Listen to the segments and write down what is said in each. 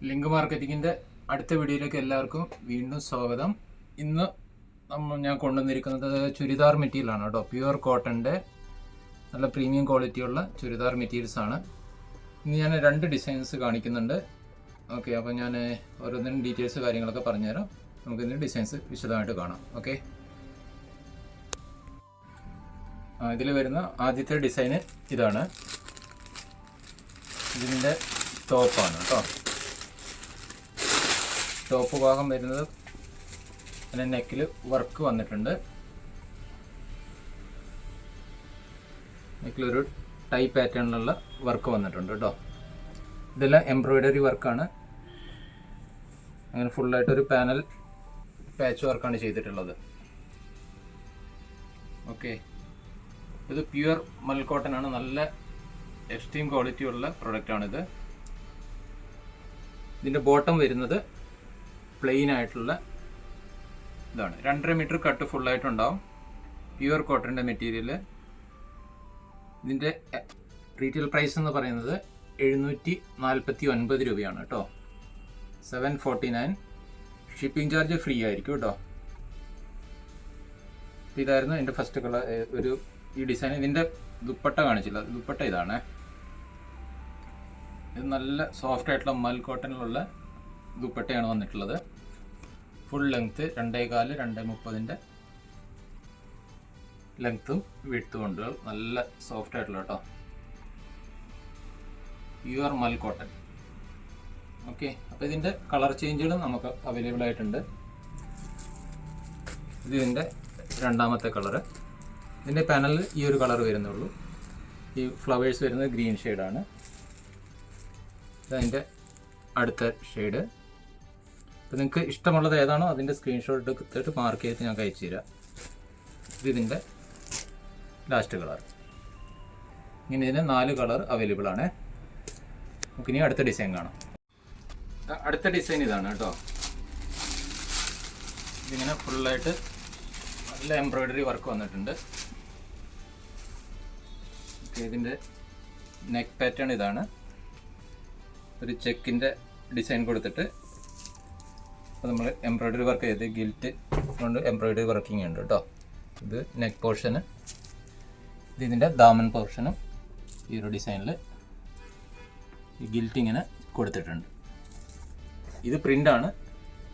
Link മാർക്കറ്റിങ്ങിൻ്റെ അടുത്ത വീഡിയോയിലേക്ക് എല്ലാവർക്കും വീണ്ടും സ്വാഗതം. ഇന്ന് ഞാൻ കൊണ്ടുവന്നിരിക്കുന്നത് ചുരിദാർ മെറ്റീരിയലാണ് കേട്ടോ. പ്യുവർ കോട്ടൻ്റെ നല്ല പ്രീമിയം ക്വാളിറ്റിയുള്ള ചുരിദാർ മെറ്റീരിയൽസാണ്. ഇന്ന് ഞാൻ 2 ഡിസൈൻസ് കാണിക്കുന്നുണ്ട്. ഓക്കെ, അപ്പോൾ ഞാൻ ഓരോന്നിനും ഡീറ്റെയിൽസ് കാര്യങ്ങളൊക്കെ പറഞ്ഞുതരാം. നമുക്കിതിൻ്റെ ഡിസൈൻസ് വിശദമായിട്ട് കാണാം. ഓക്കെ, ഇതിൽ വരുന്ന ആദ്യത്തെ ഡിസൈന് ഇതാണ്. ഇതിൻ്റെ ടോപ്പാണ് കേട്ടോ. ടോപ്പ് ഭാഗം വരുന്നത് അതിൻ്റെ നെക്കിൽ വർക്ക് വന്നിട്ടുണ്ട്. നെക്കിലൊരു ടൈ പാറ്റേണിലുള്ള വർക്ക് വന്നിട്ടുണ്ട് കേട്ടോ. ഇതെല്ലാം എംബ്രോയിഡറി വർക്കാണ്. അങ്ങനെ ഫുള്ളായിട്ടൊരു പാനൽ പാച്ച് വർക്കാണ് ചെയ്തിട്ടുള്ളത്. ഓക്കെ, ഇത് പ്യുവർ മൽ കോട്ടൺ ആണ്. നല്ല എക്സ്ട്രീം ക്വാളിറ്റി ഉള്ള പ്രൊഡക്റ്റാണിത്. ഇതിൻ്റെ ബോട്ടം വരുന്നത് പ്ലെയിൻ ആയിട്ടുള്ള ഇതാണ്. 2.5 മീറ്റർ കട്ട് ഫുള്ളായിട്ടുണ്ടാവും. പ്യുവർ കോട്ടൻ്റെ മെറ്റീരിയൽ. ഇതിൻ്റെ റീറ്റെയിൽ പ്രൈസ് എന്ന് പറയുന്നത് 749 രൂപയാണ് കേട്ടോ. 749. ഷിപ്പിംഗ് ചാർജ് ഫ്രീ ആയിരിക്കും കേട്ടോ. ഇതായിരുന്നു എൻ്റെ ഫസ്റ്റ് കളർ. ഈ ഡിസൈൻ. ഇതിൻ്റെ ദുപ്പട്ട കാണിച്ചില്ല. ദുപ്പട്ട ഇതാണ്. ഇത് നല്ല സോഫ്റ്റ് ആയിട്ടുള്ള മൽ കോട്ടണിലുള്ള ദുപ്പട്ടയാണ് വന്നിട്ടുള്ളത്. ഫുൾ ലെങ്ത്ത് 2.25 2.30 ലെങ്ത്തും വിഡ്ത്തും ഉണ്ട്. നല്ല സോഫ്റ്റ് ആയിട്ടുള്ള കേട്ടോ. പ്യുവർ മൽ കോട്ടൺ. ഓക്കെ, അപ്പോൾ ഇതിൻ്റെ കളർ ചേഞ്ചുകളും നമുക്ക് അവൈലബിൾ ആയിട്ടുണ്ട്. ഇതിൻ്റെ രണ്ടാമത്തെ കളറ്. ഇതിൻ്റെ പാനലിൽ ഈ ഒരു കളർ വരുന്നുള്ളൂ. ഈ ഫ്ലവേഴ്സ് വരുന്നത് ഗ്രീൻ ഷെയ്ഡാണ്. ഇതതിൻ്റെ അടുത്ത ഷെയ്ഡ്. അപ്പോൾ നിങ്ങൾക്ക് ഇഷ്ടമുള്ളത് ഏതാണോ അതിൻ്റെ സ്ക്രീൻഷോട്ട് എടുത്തിട്ട് മാർക്ക് ചെയ്തിട്ട് ഞാൻ അയച്ചു തരാം. ഇതിൻ്റെ ലാസ്റ്റ് കളർ. ഇങ്ങനെ ഇതിന് 4 കളർ അവൈലബിൾ ആണ്. നമുക്കിനി അടുത്ത ഡിസൈൻ കാണാം. അടുത്ത ഡിസൈൻ ഇതാണ് കേട്ടോ. ഇതിങ്ങനെ ഫുള്ളായിട്ട് നല്ല എംബ്രോയിഡറി വർക്ക് വന്നിട്ടുണ്ട്. ഇതിൻ്റെ നെക്ക് പാറ്റേൺ ഇതാണ്. ഒരു ചെക്കിൻ്റെ ഡിസൈൻ കൊടുത്തിട്ട് അപ്പോൾ നമ്മൾ എംബ്രോയിഡറി വർക്ക് ചെയ്ത് ഗിൽറ്റ് കൊണ്ട് എംബ്രോയിഡറി വർക്കിംഗ് ഉണ്ട് കേട്ടോ. ഇത് നെക്ക് പോർഷന്. ഇതിൻ്റെ ദാമൻ പോർഷനും ഈ ഒരു ഡിസൈനിൽ ഈ ഗിൽറ്റ് ഇങ്ങനെ കൊടുത്തിട്ടുണ്ട്. ഇത് പ്രിൻ്റാണ്.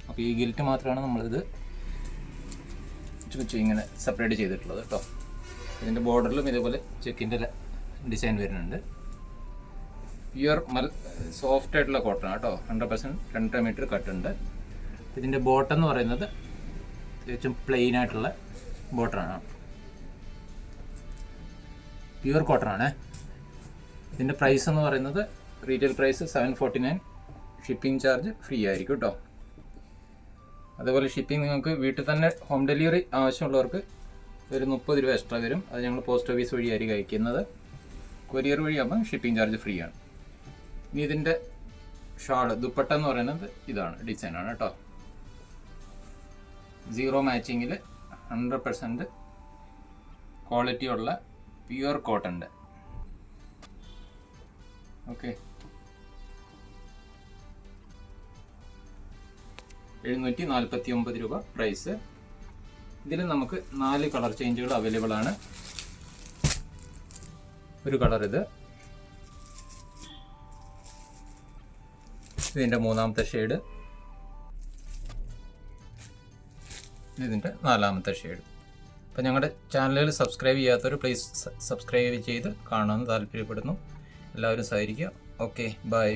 അപ്പോൾ ഈ ഗിൽറ്റ് മാത്രമാണ് നമ്മളിത് ഇങ്ങനെ സെപ്പറേറ്റ് ചെയ്തിട്ടുള്ളത് കേട്ടോ. ഇതിൻ്റെ ബോർഡറിലും ഇതേപോലെ ചെക്കിൻ്റെ ഡിസൈൻ വരുന്നുണ്ട്. പ്യുവർ സോഫ്റ്റ് ആയിട്ടുള്ള കോട്ടൺ കേട്ടോ. 100% 2.5 മീറ്റർ കട്ടുണ്ട്. ഇതിൻ്റെ ബോട്ടം എന്ന് പറയുന്നത് തികച്ചും പ്ലെയിൻ ആയിട്ടുള്ള ബോട്ടമാണ്. പ്യുവർ കോട്ടൺ ആണ്. ഇതിൻ്റെ പ്രൈസ് എന്ന് പറയുന്നത് retail price 749. Shipping charge free ആയിരിക്കും കേട്ടോ. അതേപോലെ ഷിപ്പിംഗ് നിങ്ങൾക്ക് വീട്ടിൽ തന്നെ ഹോം ഡെലിവറി ആവശ്യമുള്ളവർക്ക് ഒരു 30 രൂപ എക്സ്ട്രാ വരും. അത് ഞങ്ങൾ പോസ്റ്റ് ഓഫീസ് വഴിയായിരിക്കും അയക്കുന്നത്. കൊറിയർ വഴിയാകുമ്പോൾ ഷിപ്പിംഗ് ചാർജ് ഫ്രീ ആണ്. ഇനി ഇതിൻ്റെ ഷാൾ ദുപ്പട്ട എന്ന് പറയുന്നത് ഇതാണ്. ഡിസൈനാണ് കേട്ടോ. 0 മാച്ചിങ്ങിൽ 100% ക്വാളിറ്റി ഉള്ള പ്യുവർ കോട്ടൻ്റെ. ഓക്കെ, 749 രൂപ പ്രൈസ്. ഇതിൽ നമുക്ക് 4 കളർ ചേഞ്ചുകൾ അവൈലബിൾ ആണ്. ഒരു കളർ ഇത്. ഇതിൻ്റെ 3ാമത്തെ ഷെയ്ഡ്. ഇതിൻ്റെ 4ാമത്തെ ഷെയ്ഡ്. അപ്പോൾ ഞങ്ങളുടെ ചാനലുകൾ സബ്സ്ക്രൈബ് ചെയ്യാത്തവർ പ്ലീസ് സബ്സ്ക്രൈബ് ചെയ്ത് കാണാമെന്ന് താല്പര്യപ്പെടുന്നു. എല്ലാവരും സഹകരിക്കുക. Okay, by.